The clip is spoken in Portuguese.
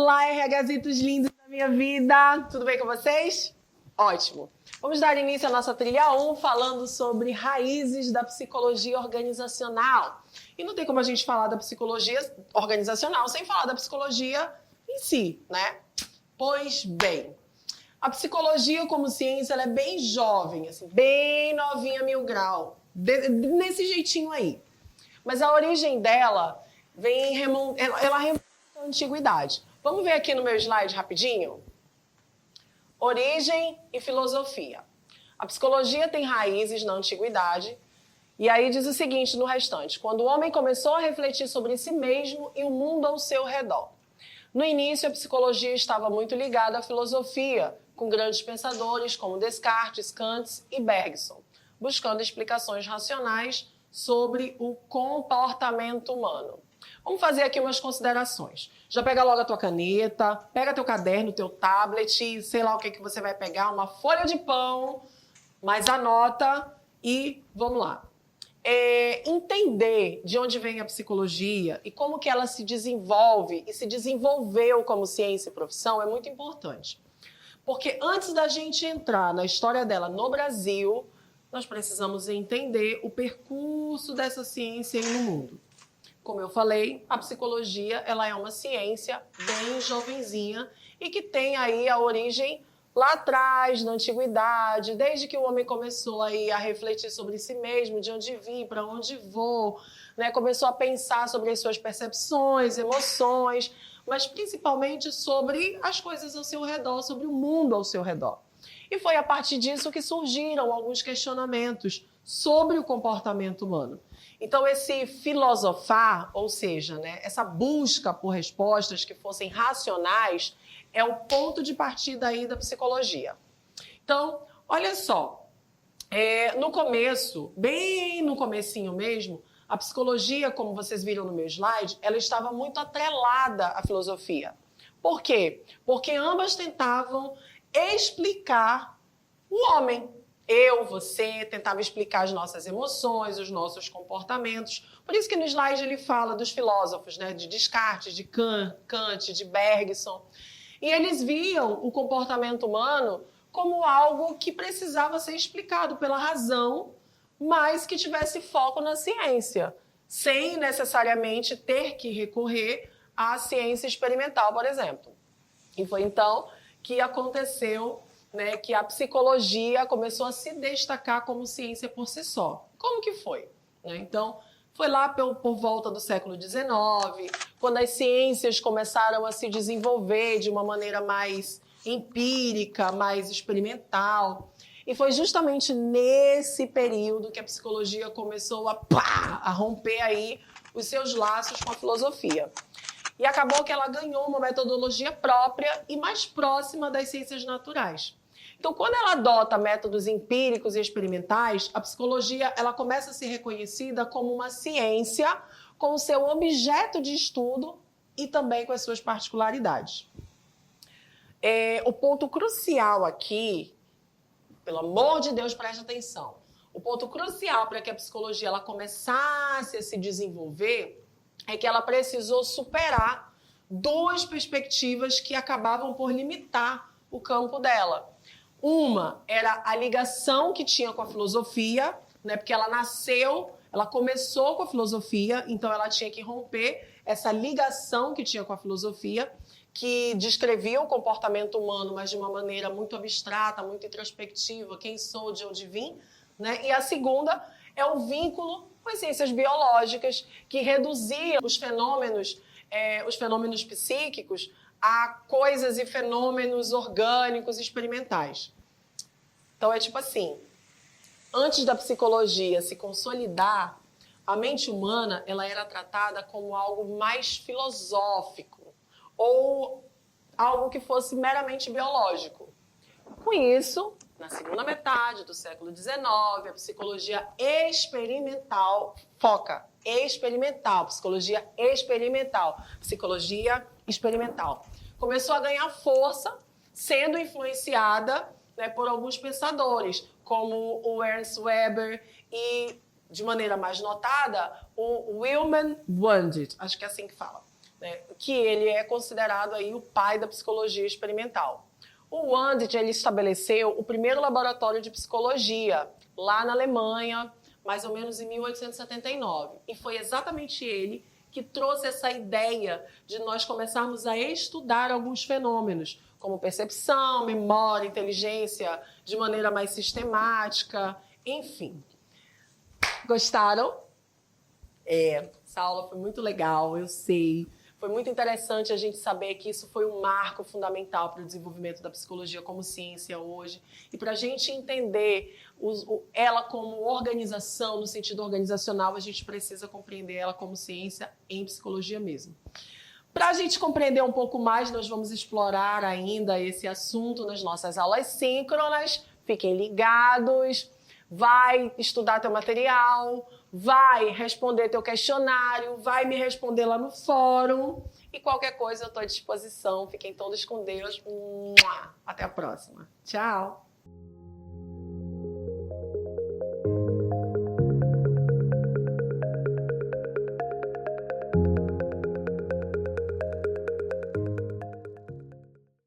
Olá, RHzitos lindos da minha vida! Tudo bem com vocês? Ótimo! Vamos dar início à nossa trilha 1 falando sobre raízes da psicologia organizacional. E não tem como a gente falar da psicologia organizacional sem falar da psicologia em si, né? Pois bem, a psicologia como ciência ela é bem jovem, assim, bem novinha, 1000 grau, nesse jeitinho aí. Mas a origem dela ela remonta à antiguidade. Vamos ver aqui no meu slide rapidinho? Origem e filosofia. A psicologia tem raízes na antiguidade, e aí diz o seguinte no restante: quando o homem começou a refletir sobre si mesmo e o mundo ao seu redor. No início, a psicologia estava muito ligada à filosofia, com grandes pensadores como Descartes, Kant e Bergson, buscando explicações racionais sobre o comportamento humano. Vamos fazer aqui umas considerações. Já pega logo a tua caneta, pega teu caderno, teu tablet, sei lá o que você vai pegar, uma folha de pão, mas anota e vamos lá. Entender de onde vem a psicologia e como que ela se desenvolve e se desenvolveu como ciência e profissão é muito importante. Porque antes da gente entrar na história dela no Brasil, nós precisamos entender o percurso dessa ciência aí no mundo. Como eu falei, a psicologia ela é uma ciência bem jovenzinha e que tem aí a origem lá atrás, na antiguidade, desde que o homem começou aí a refletir sobre si mesmo, de onde vim, para onde vou, né? Começou a pensar sobre as suas percepções, emoções, mas principalmente sobre as coisas ao seu redor, sobre o mundo ao seu redor. E foi a partir disso que surgiram alguns questionamentos sobre o comportamento humano. Então, esse filosofar, ou seja, né, essa busca por respostas que fossem racionais, é o ponto de partida aí da psicologia. Então, olha só, no começo, bem no comecinho mesmo, a psicologia, como vocês viram no meu slide, ela estava muito atrelada à filosofia. Por quê? Porque ambas tentavam explicar o homem. Eu, você, tentava explicar as nossas emoções, os nossos comportamentos. Por isso que no slide ele fala dos filósofos, né? De Descartes, de Kant, de Bergson. E eles viam o comportamento humano como algo que precisava ser explicado pela razão, mas que tivesse foco na ciência, sem necessariamente ter que recorrer à ciência experimental, por exemplo. E foi então que aconteceu, né, que a psicologia começou a se destacar como ciência por si só. Como que foi? Então, foi lá por volta do século XIX, quando as ciências começaram a se desenvolver de uma maneira mais empírica, mais experimental. E foi justamente nesse período que a psicologia começou a romper aí os seus laços com a filosofia. E acabou que ela ganhou uma metodologia própria e mais próxima das ciências naturais. Então, quando ela adota métodos empíricos e experimentais, a psicologia ela começa a ser reconhecida como uma ciência com o seu objeto de estudo e também com as suas particularidades. O ponto crucial aqui, pelo amor de Deus, preste atenção. O ponto crucial para que a psicologia ela começasse a se desenvolver é que ela precisou superar duas perspectivas que acabavam por limitar o campo dela. Uma era a ligação que tinha com a filosofia, né? Porque ela começou com a filosofia, então ela tinha que romper essa ligação que tinha com a filosofia, que descrevia o comportamento humano, mas de uma maneira muito abstrata, muito introspectiva, quem sou, de onde vim, né? E a segunda é o vínculo com as ciências biológicas, que reduziam os fenômenos psíquicos a coisas e fenômenos orgânicos experimentais. Então, é tipo assim, antes da psicologia se consolidar, a mente humana ela era tratada como algo mais filosófico ou algo que fosse meramente biológico. Com isso, na segunda metade do século XIX, a psicologia experimental foca. Psicologia experimental. Começou a ganhar força, sendo influenciada, né, por alguns pensadores, como o Ernst Weber e, de maneira mais notada, o Wilhelm Wundt, acho que é assim que fala. né, que ele é considerado aí o pai da psicologia experimental. O Wandit, ele estabeleceu o primeiro laboratório de psicologia lá na Alemanha, mais ou menos em 1879. E foi exatamente ele que trouxe essa ideia de nós começarmos a estudar alguns fenômenos, como percepção, memória, inteligência, de maneira mais sistemática, enfim. Gostaram? Essa aula foi muito legal, eu sei. Foi muito interessante a gente saber que isso foi um marco fundamental para o desenvolvimento da psicologia como ciência hoje. E para a gente entender ela como organização, no sentido organizacional, a gente precisa compreender ela como ciência em psicologia mesmo. Para a gente compreender um pouco mais, nós vamos explorar ainda esse assunto nas nossas aulas síncronas. Fiquem ligados. Vai estudar teu material, vai responder teu questionário, vai me responder lá no fórum. E qualquer coisa eu estou à disposição. Fiquem todos com Deus. Até a próxima. Tchau.